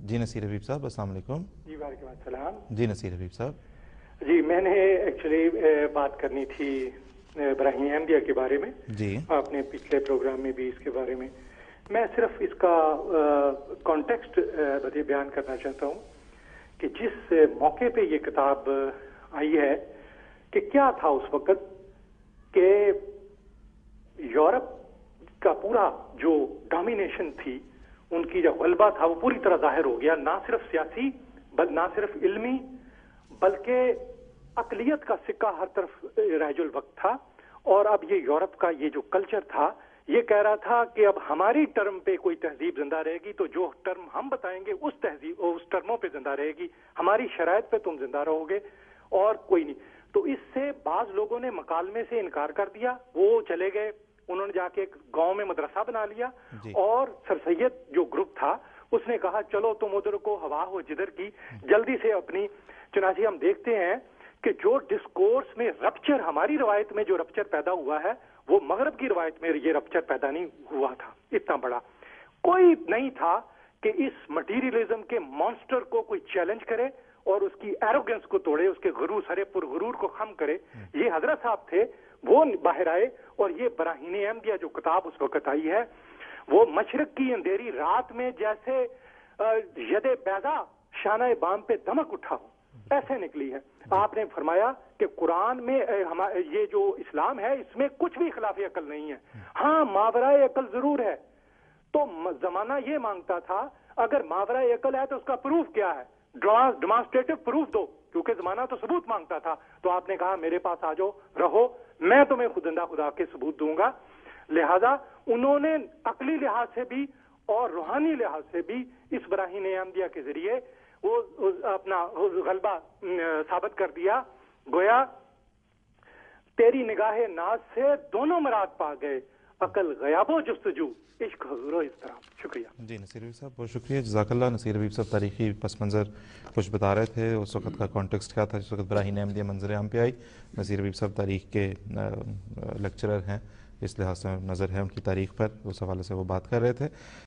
جی نصیر حبیب صاحب السلام علیکم۔ جی وعلیکم السلام۔ جی نصیر حبیب صاحب جی میں نے ایکچولی بات کرنی تھی ابراہیم احمدیہ کے بارے میں، جی آپ نے پچھلے پروگرام میں بھی اس کے بارے میں، میں صرف اس کا کانٹیکسٹ بیان کرنا چاہتا ہوں کہ جس موقع پہ یہ کتاب آئی ہے کہ کیا تھا اس وقت کہ یورپ کا پورا جو ڈومینیشن تھی، ان کی جو غلبہ تھا وہ پوری طرح ظاہر ہو گیا، نہ صرف سیاسی نہ صرف علمی بلکہ اقلیت کا سکہ ہر طرف رائج الوقت تھا۔ اور اب یہ یورپ کا یہ جو کلچر تھا یہ کہہ رہا تھا کہ اب ہماری ٹرم پہ کوئی تہذیب زندہ رہے گی تو جو ٹرم ہم بتائیں گے اس تہذیب اس ٹرموں پہ زندہ رہے گی، ہماری شرائط پہ تم زندہ رہو گے اور کوئی نہیں۔ تو اس سے بعض لوگوں نے مکالمے سے انکار کر دیا، وہ چلے گئے، انہوں نے جا کے ایک گاؤں میں مدرسہ بنا لیا، اور سر سید جو گروپ تھا اس نے کہا چلو تم ادھر کو ہوا ہو جدھر کی جلدی سے اپنی۔ چنانچہ ہم دیکھتے ہیں کہ جو ڈسکورس میں رپچر، ہماری روایت میں جو رپچر پیدا ہوا ہے وہ مغرب کی روایت میں یہ رپچر پیدا نہیں ہوا تھا اتنا بڑا۔ کوئی نہیں تھا کہ اس مٹیریلزم کے مانسٹر کو کوئی چیلنج کرے اور اس کی ایروگنس کو توڑے، اس کے غرور، سرے پر غرور کو خم کرے۔ یہ حضرت صاحب تھے، وہ باہر آئے، اور یہ براہین احمدیہ جو کتاب اس وقت آئی ہے وہ مشرق کی اندھیری رات میں جیسے ید بیضا شانہ بام پہ دمک اٹھا ہو ایسے نکلی ہے۔ آپ نے فرمایا کہ قرآن میں یہ جو اسلام ہے اس میں کچھ بھی خلاف عقل نہیں ہے، ہاں ماورائے عقل ضرور ہے۔ تو زمانہ یہ مانگتا تھا اگر ماورائے عقل ہے تو اس کا پروف کیا ہے، ڈیمانسٹریٹو پروف دو، کیونکہ زمانہ تو ثبوت مانگتا تھا۔ تو آپ نے کہا میرے پاس آ جاؤ، رہو، میں تمہیں خدا خدا کے ثبوت دوں گا۔ لہذا انہوں نے عقلی لحاظ سے بھی اور روحانی لحاظ سے بھی اس براہین احمدیہ کے ذریعے وہ اپنا غلبہ ثابت کر دیا۔ گویا تیری نگاہ ناز سے دونوں مراد پا گئے، عقل غیاب و جستجو، عشق حضور و اضطراب۔ شکریہ۔ جی نصیر حبیب صاحب بہت شکریہ، جزاک اللہ۔ نصیر حبیب صاحب تاریخی پس منظر کچھ بتا رہے تھے، اس وقت کا کانٹیکسٹ کیا تھا جس وقت براہین احمدیہ منظر عام پہ آئی۔ نصیر حبیب صاحب تاریخ کے لیکچرر ہیں، اس لحاظ سے نظر ہے ان کی تاریخ پر، اس حوالے سے وہ بات کر رہے تھے۔